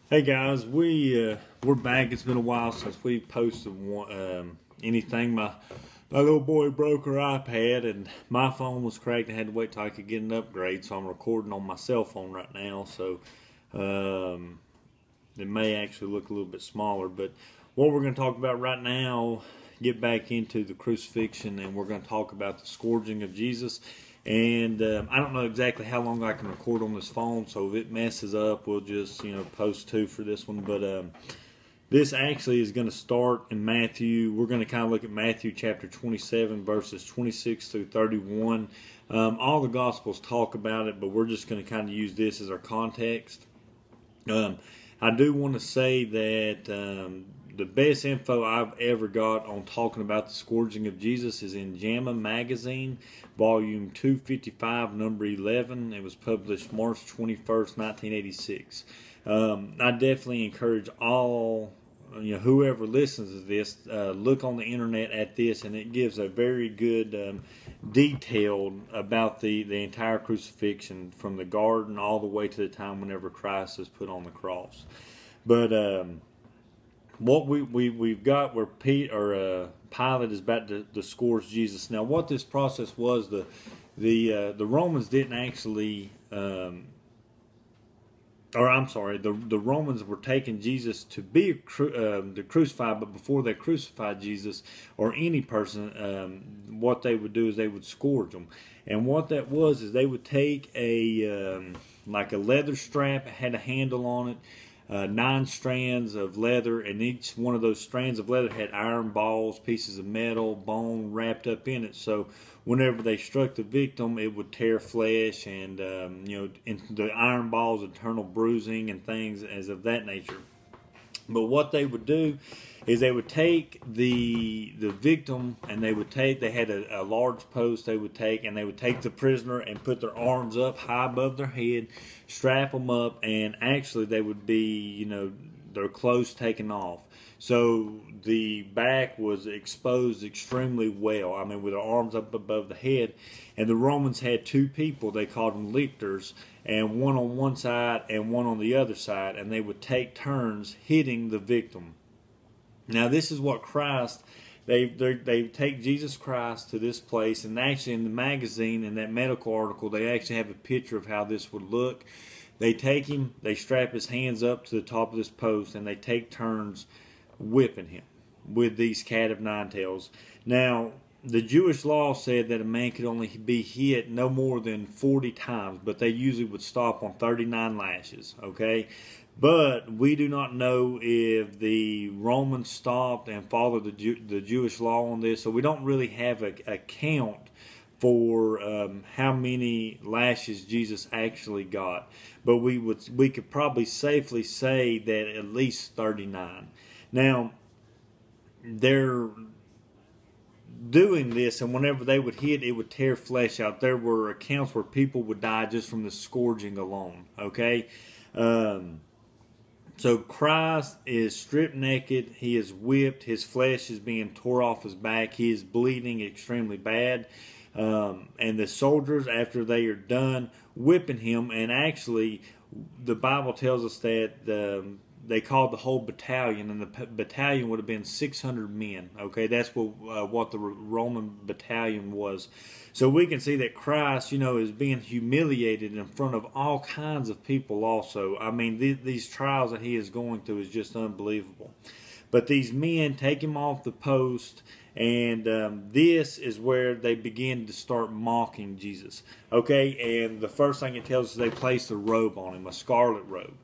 Hey guys, we're back. It's been a while since we posted anything. My little boy broke her iPad, and my phone was cracked. I had to wait till I could get an upgrade, so I'm recording on my cell phone right now. So it may actually look a little bit smaller. But what we're going to talk about right now, get back into the crucifixion, and we're going to talk about the scourging of Jesus. And I don't know exactly how long I can record on this phone, so if it messes up, we'll just post two for this one. But this actually is going to start in Matthew. We're going to kind of look at Matthew chapter 27, verses 26 through 31. All the Gospels talk about it, but we're just going to kind of use this as our context. I do want to say that the best info I've ever got on talking about the scourging of Jesus is in JAMA Magazine, volume 255, number 11. It was published March 21st, 1986. I definitely encourage all, whoever listens to this, look on the internet at this, and it gives a very good detailed about the entire crucifixion from the garden all the way to the time whenever Christ is put on the cross. But what we've got where Pilate is about to scourge Jesus. Now, what this process was, the Romans didn't actually, the Romans were taking Jesus to be to crucified, but before they crucified Jesus or any person, what they would do is they would scourge them. And what that was is they would take like a leather strap, it had a handle on it. 9 strands of leather, and each one of those strands of leather had iron balls, pieces of metal, bone wrapped up in it. So whenever they struck the victim, it would tear flesh, and the iron balls, internal bruising and things as of that nature. But what they would do is they would take the victim, and they had a large post they would take, and they would take the prisoner and put their arms up high above their head, strap them up, and actually they would be, their clothes taken off. So the back was exposed extremely well. I mean, with their arms up above the head. And the Romans had 2 people, they called them lictors, and one on one side and one on the other side, and they would take turns hitting the victim. Now, this is what Christ, they take Jesus Christ to this place, and actually in the magazine, in that medical article, they actually have a picture of how this would look. They take him, they strap his hands up to the top of this post, and they take turns whipping him with these cat of nine tails. Now, the Jewish law said that a man could only be hit no more than 40 times, but they usually would stop on 39 lashes, okay? But we do not know if the Romans stopped and followed the Jewish law on this, so we don't really have a count for how many lashes Jesus actually got. But we could probably safely say that at least 39. Now, they're doing this, and whenever they would hit, it would tear flesh out. There were accounts where people would die just from the scourging alone, okay? So Christ is stripped naked, he is whipped, his flesh is being tore off his back, he is bleeding extremely bad. And the soldiers, after they are done whipping him, and actually the Bible tells us that they called the whole battalion, and the battalion would have been 600 men. Okay, that's what the Roman battalion was. So we can see that Christ, is being humiliated in front of all kinds of people also. I mean, these trials that he is going through is just unbelievable. But these men take him off the post, and this is where they begin to start mocking Jesus. Okay, and the first thing it tells us, they place a robe on him, a scarlet robe.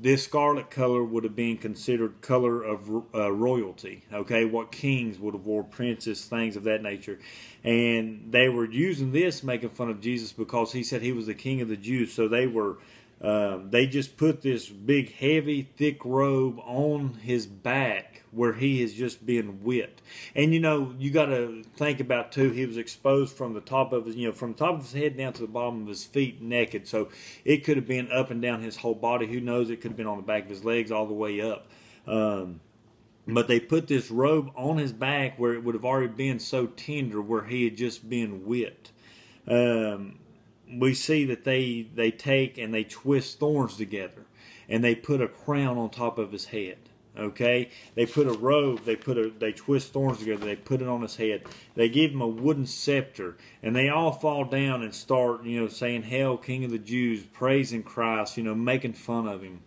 This scarlet color would have been considered color of royalty, okay, what kings would have wore, princes, things of that nature. And they were using this, making fun of Jesus, because he said he was the king of the Jews. So they just put this big, heavy, thick robe on his back where he is just being whipped. And you got to think about too, he was exposed from the top of his, from the top of his head down to the bottom of his feet naked. So it could have been up and down his whole body. Who knows? It could have been on the back of his legs all the way up. But they put this robe on his back where it would have already been so tender, where he had just been whipped. We see that they take and they twist thorns together. and they put a crown on top of his head. Okay, they put a robe, they twist thorns together, they put it on his head. They give him a wooden scepter, and they all fall down and start, saying, "Hail, King of the Jews," praising Christ, making fun of him.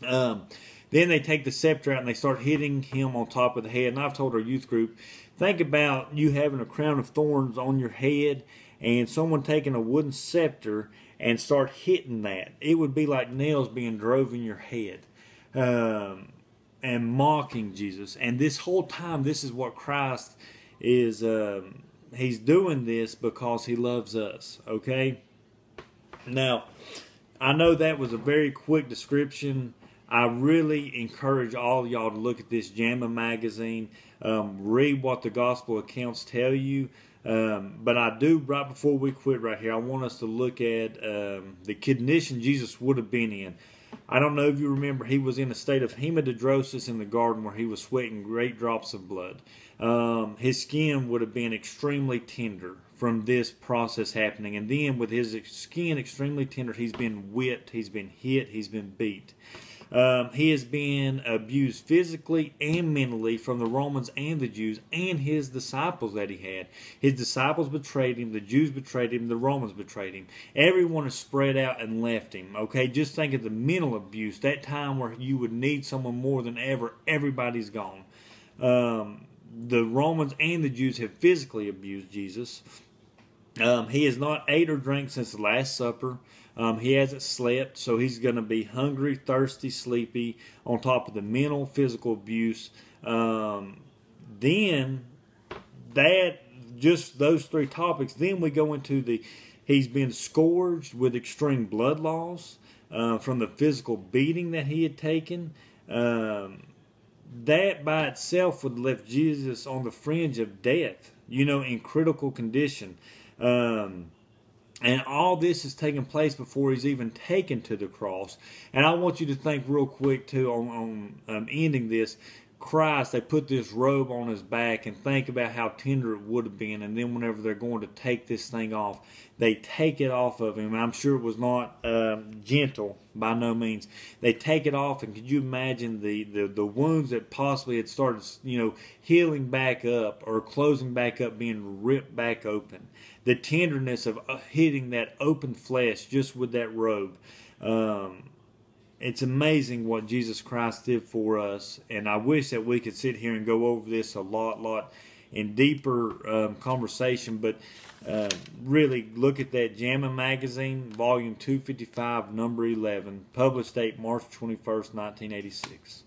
Then they take the scepter out and they start hitting him on top of the head. And I've told our youth group, think about you having a crown of thorns on your head and someone taking a wooden scepter and start hitting that. It would be like nails being drove in your head. And mocking Jesus. And this whole time, this is what Christ is, he's doing this because he loves us, okay? Now, I know that was a very quick description. I really encourage all of y'all to look at this JAMA magazine, read what the gospel accounts tell you. But I do, right before we quit right here, I want us to look at the condition Jesus would have been in. I don't know if you remember, he was in a state of hematidrosis in the garden where he was sweating great drops of blood. His skin would have been extremely tender from this process happening. And then with his skin extremely tender, he's been whipped, he's been hit, he's been beat. He has been abused physically and mentally from the Romans and the Jews and his disciples that he had. His disciples betrayed him, the Jews betrayed him, the Romans betrayed him. Everyone is spread out and left him. Okay, just think of the mental abuse, that time where you would need someone more than ever. Everybody's gone. The Romans and the Jews have physically abused Jesus. He has not ate or drank since the Last Supper. He hasn't slept, so he's going to be hungry, thirsty, sleepy, on top of the mental, physical abuse. Then, just those three topics, then we go into he's been scourged with extreme blood loss from the physical beating that he had taken. That by itself would have left Jesus on the fringe of death, in critical condition. And all this is taking place before he's even taken to the cross. And I want you to think real quick, too, on ending this. Christ, they put this robe on his back, and think about how tender it would have been. And then whenever they're going to take this thing off, they take it off of him. I'm sure it was not gentle, by no means. They take it off, and could you imagine the wounds that possibly had started, healing back up or closing back up, being ripped back open. The tenderness of hitting that open flesh just with that robe. It's amazing what Jesus Christ did for us, and I wish that we could sit here and go over this a lot in deeper conversation, but really look at that JAMA magazine, volume 255, number 11, published date March 21st, 1986.